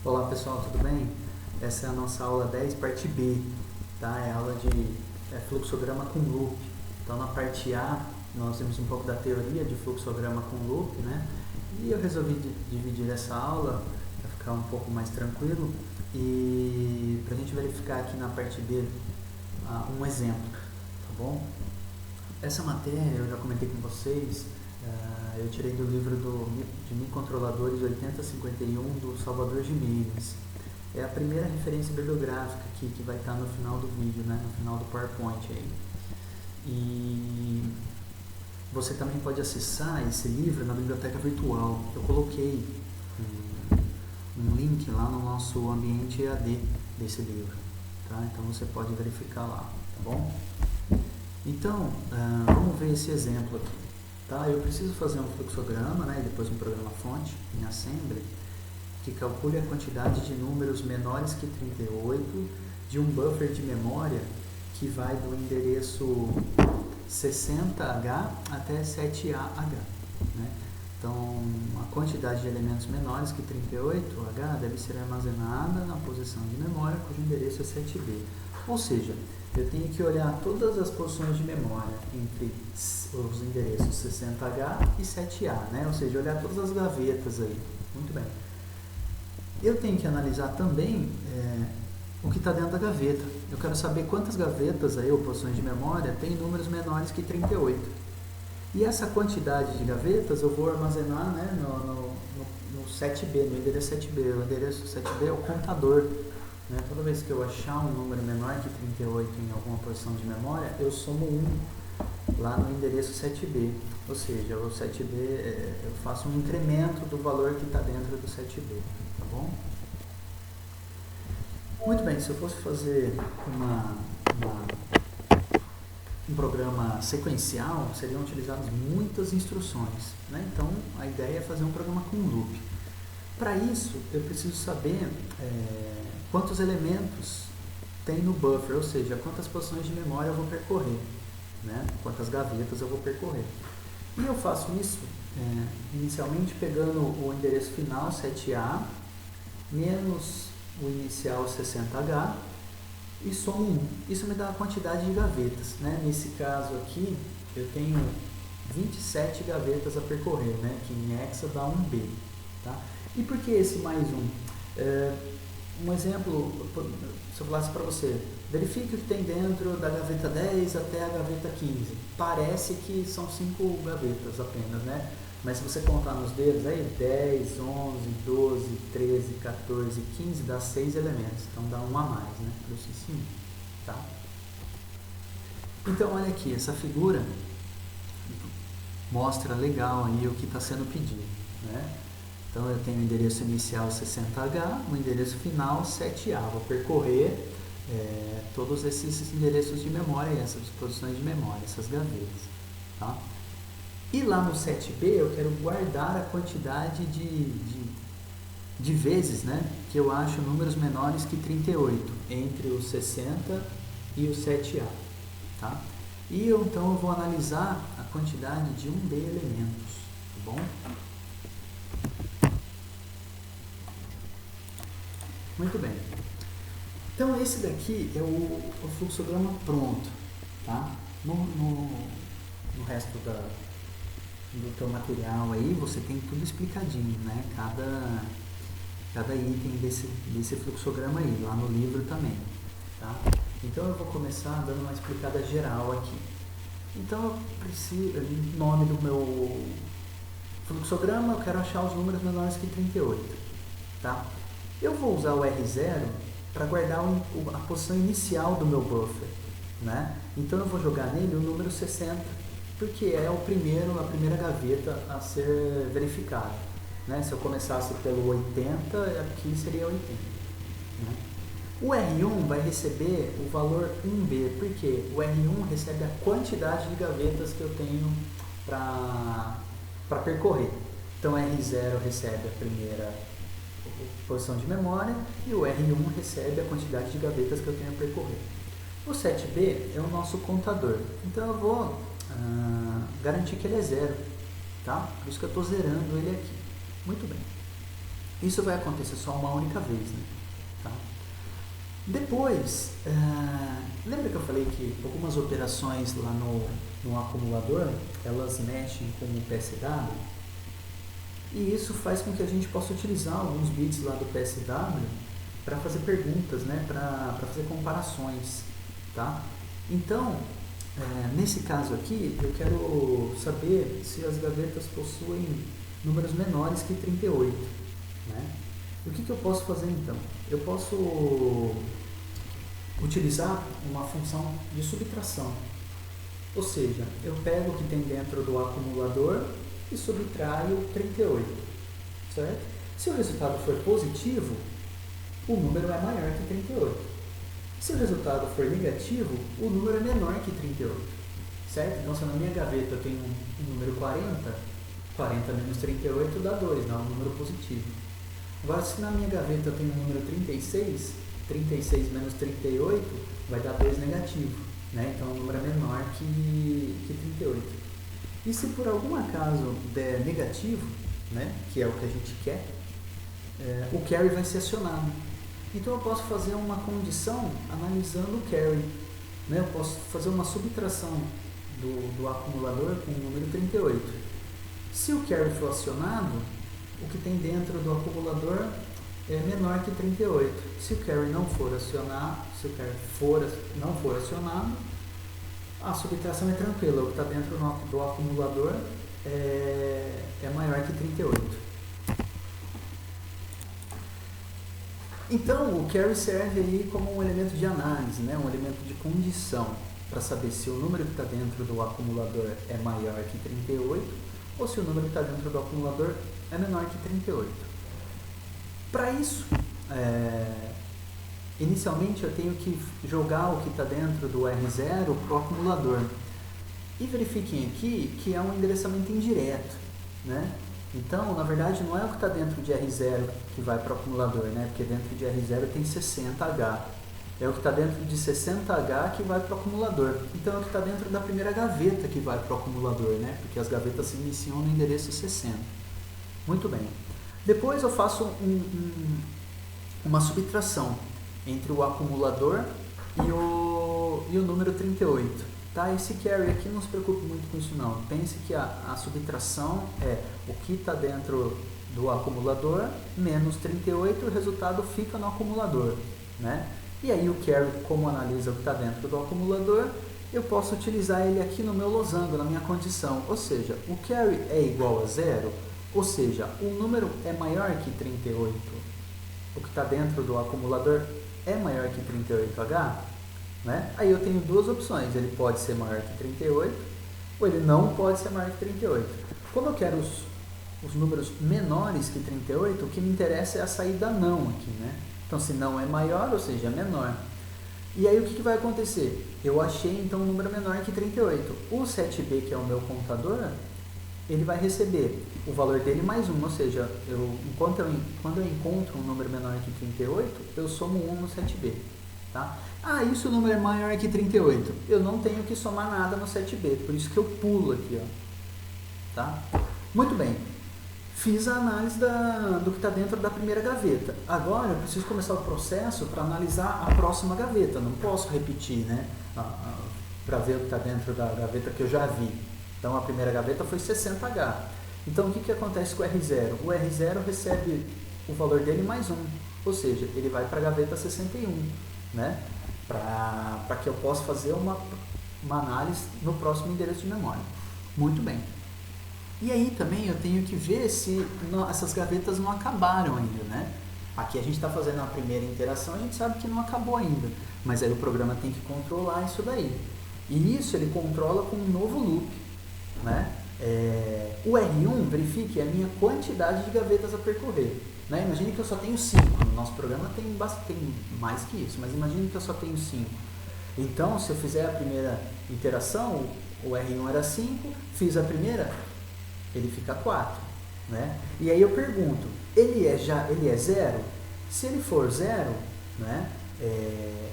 Olá pessoal, tudo bem? Essa é a nossa aula 10, parte B, tá? É a aula de fluxograma com loop. Então na parte A nós vimos um pouco da teoria de fluxograma com loop, né? E eu resolvi dividir essa aula para ficar um pouco mais tranquilo e para a gente verificar aqui na parte B um exemplo, tá bom? Essa matéria eu já comentei com vocês. Eu tirei do livro de Microcontroladores 8051 do Salvador Jimenez. É a primeira referência bibliográfica aqui que vai estar no final do vídeo, né? No final do PowerPoint aí. E você também pode acessar esse livro na biblioteca virtual. Eu coloquei um link lá no nosso ambiente EAD desse livro, tá? Então você pode verificar lá, tá bom? Então, vamos ver esse exemplo aqui. Tá? Eu preciso fazer um fluxograma, né, e depois um programa fonte em Assembly que calcule a quantidade de números menores que 38 de um buffer de memória que vai do endereço 60H até 7AH. Né? Então, a quantidade de elementos menores que 38H deve ser armazenada na posição de memória cujo endereço é 7B. Ou seja, eu tenho que olhar todas as posições de memória entre os endereços 60H e 7A, né? Ou seja, olhar todas as gavetas aí. Muito bem. Eu tenho que analisar também o que está dentro da gaveta. Eu quero saber quantas gavetas aí, ou posições de memória, tem números menores que 38. E essa quantidade de gavetas eu vou armazenar, né, no 7B, no endereço 7B. O endereço 7B é o contador. Né? Toda vez que eu achar um número menor que 38 em alguma posição de memória, eu somo 1 lá no endereço 7B. Ou seja, o 7B, eu faço um incremento do valor que está dentro do 7B. Tá bom? Muito bem, se eu fosse fazer um programa sequencial, seriam utilizadas muitas instruções. Né? Então, a ideia é fazer um programa com loop. Para isso, eu preciso saber quantos elementos tem no buffer, ou seja, quantas posições de memória eu vou percorrer, né? Quantas gavetas eu vou percorrer. E eu faço isso inicialmente pegando o endereço final 7A menos o inicial 60H e somo 1. Isso me dá a quantidade de gavetas. Né? Nesse caso aqui, eu tenho 27 gavetas a percorrer, né? Que em hexa dá 1B. Tá? E por que esse mais 1? Um exemplo, se eu falasse para você, verifique o que tem dentro da gaveta 10 até a gaveta 15. Parece que são 5 gavetas apenas, né? Mas se você contar nos dedos aí, 10, 11, 12, 13, 14, 15, dá 6 elementos. Então dá um a mais, né? Por isso sim, tá? Então olha aqui, essa figura mostra legal aí o que está sendo pedido, né? Então, eu tenho o endereço inicial 60H, o endereço final 7A. Vou percorrer todos esses endereços de memória, essas posições de memória, essas gavetas. Tá? E lá no 7B, eu quero guardar a quantidade de vezes, né, que eu acho números menores que 38, entre o 60 e o 7A. Tá? E então eu vou analisar a quantidade de 1B elementos. Tá bom? Muito bem. Então, esse daqui é o fluxograma pronto. Tá? No resto do teu material aí, você tem tudo explicadinho, né? Cada item desse fluxograma aí, lá no livro também. Tá? Então, eu vou começar dando uma explicada geral aqui. Então, eu preciso, o nome do meu fluxograma, eu quero achar os números menores que 38. Tá? Eu vou usar o R0 para guardar a posição inicial do meu buffer, né? Então eu vou jogar nele o número 60, porque é a primeira gaveta a ser verificada, né? Se eu começasse pelo 80, aqui seria 80. Né? O R1 vai receber o valor 1B, porque o R1 recebe a quantidade de gavetas que eu tenho para percorrer. Então o R0 recebe a primeira posição de memória e o R1 recebe a quantidade de gavetas que eu tenho a percorrer. O 7B é o nosso contador, então eu vou garantir que ele é 0, tá? Por isso que eu estou zerando ele aqui. Muito bem. Isso vai acontecer só uma única vez, né? Tá? Depois, lembra que eu falei que algumas operações lá no acumulador, elas mexem com o PSW? E isso faz com que a gente possa utilizar alguns bits lá do PSW para fazer perguntas, né? Para fazer comparações, tá? Então, nesse caso aqui, eu quero saber se as gavetas possuem números menores que 38, né? E o que eu posso fazer então? Eu posso utilizar uma função de subtração. Ou seja, eu pego o que tem dentro do acumulador e subtraio 38, certo? Se o resultado for positivo, o número é maior que 38. Se o resultado for negativo, o número é menor que 38, certo? Então, se na minha gaveta eu tenho um número 40, 40 menos 38 dá 2, dá um número positivo. Agora, se na minha gaveta eu tenho um número 36, 36 menos 38 vai dar 2 negativo, né? Então o número é menor que 38. E se por algum acaso der negativo, né, que é o que a gente quer, o carry vai ser acionado. Então eu posso fazer uma condição analisando o carry, né? Eu posso fazer uma subtração do acumulador com o número 38. Se o carry for acionado, o que tem dentro do acumulador é menor que 38. Se o carry não for acionado, não for acionado, a subtração é tranquila. O que está dentro do acumulador é maior que 38. Então, o carry serve aí como um elemento de análise, né? Um elemento de condição, para saber se o número que está dentro do acumulador é maior que 38 ou se o número que está dentro do acumulador é menor que 38. Para isso, inicialmente eu tenho que jogar o que está dentro do R0 para o acumulador. E verifiquem aqui que é um endereçamento indireto, né? Então, na verdade, não é o que está dentro de R0 que vai para o acumulador, né? Porque dentro de R0 tem 60H. É o que está dentro de 60H que vai para o acumulador. Então, é o que está dentro da primeira gaveta que vai para o acumulador, né? Porque as gavetas se iniciam no endereço 60. Muito bem. Depois eu faço uma subtração entre o acumulador e o número 38. Tá? Esse carry aqui não se preocupe muito com isso não. Pense que a subtração é o que está dentro do acumulador menos 38 e o resultado fica no acumulador, né? E aí o carry, como analisa o que está dentro do acumulador, eu posso utilizar ele aqui no meu losango, na minha condição. Ou seja, o carry é igual a 0, ou seja, o número é maior que 38. O que está dentro do acumulador é maior que 38H, né? Aí eu tenho duas opções, ele pode ser maior que 38 ou ele não pode ser maior que 38. Como eu quero os números menores que 38, o que me interessa é a saída não aqui, né? Então se não é maior, ou seja, é menor. E aí o que vai acontecer? Eu achei então um número menor que 38. O 7b, que é o meu contador, ele vai receber o valor dele mais 1, ou seja, quando eu encontro um número menor que 38, eu somo 1 no 7b. Tá? Isso o número é maior que 38. Eu não tenho que somar nada no 7b, por isso que eu pulo aqui. Ó. Tá? Muito bem. Fiz a análise do que está dentro da primeira gaveta. Agora eu preciso começar o processo para analisar a próxima gaveta. Não posso repetir, né? Para ver o que está dentro da gaveta que eu já vi. Então a primeira gaveta foi 60H. Então o que acontece com o R0? O R0 recebe o valor dele mais 1. Ou seja, ele vai para a gaveta 61. Né? Para que eu possa fazer uma análise no próximo endereço de memória. Muito bem. E aí também eu tenho que ver se essas gavetas não acabaram ainda, né? Aqui a gente está fazendo a primeira interação, a gente sabe que não acabou ainda, mas aí o programa tem que controlar isso daí. E isso ele controla com um novo loop, né? O R1, verifique, é a minha quantidade de gavetas a percorrer. Né? Imagine que eu só tenho 5, no nosso programa tem mais que isso, mas imagine que eu só tenho 5. Então, se eu fizer a primeira interação, o R1 era 5, fiz a primeira, ele fica 4. Né? E aí eu pergunto, ele é 0? Se ele for 0, né,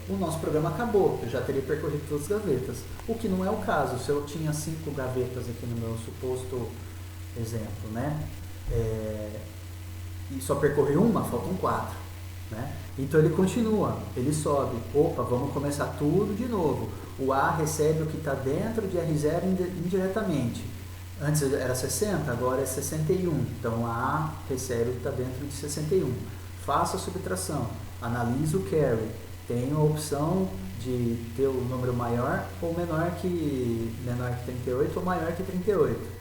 o nosso programa acabou, eu já teria percorrido todas as gavetas. O que não é o caso, se eu tinha 5 gavetas aqui no meu suposto exemplo, né? e só percorreu uma, faltam 4. Né? Então ele continua, ele sobe. Opa, vamos começar tudo de novo. O A recebe o que está dentro de R0 indiretamente. Antes era 60, agora é 61. Então A recebe o que está dentro de 61. Faça a subtração. Analise o carry. Tem a opção de ter o número maior ou menor que 38 ou maior que 38.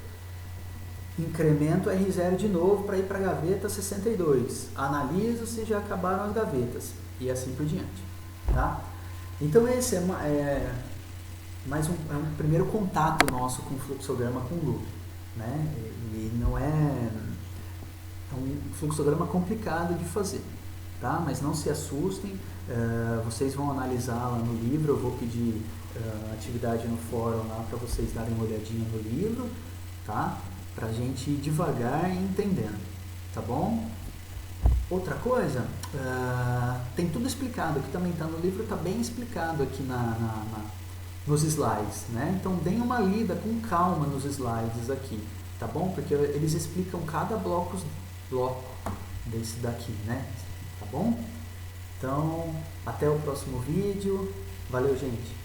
Incremento R0 de novo para ir para a gaveta 62. Analiso se já acabaram as gavetas. E assim por diante. Tá? Então esse é um primeiro contato nosso com o fluxograma com loop. Né? E não é um fluxograma complicado de fazer. Tá? Mas não se assustem. Vocês vão analisar lá no livro. Eu vou pedir atividade no fórum lá para vocês darem uma olhadinha no livro. Tá? Pra gente ir devagar e entendendo, tá bom? Outra coisa, tem tudo explicado, aqui também está no livro, está bem explicado aqui nos slides, né? Então deem uma lida com calma nos slides aqui, tá bom? Porque eles explicam cada bloco desse daqui, né? Tá bom? Então, até o próximo vídeo, valeu gente!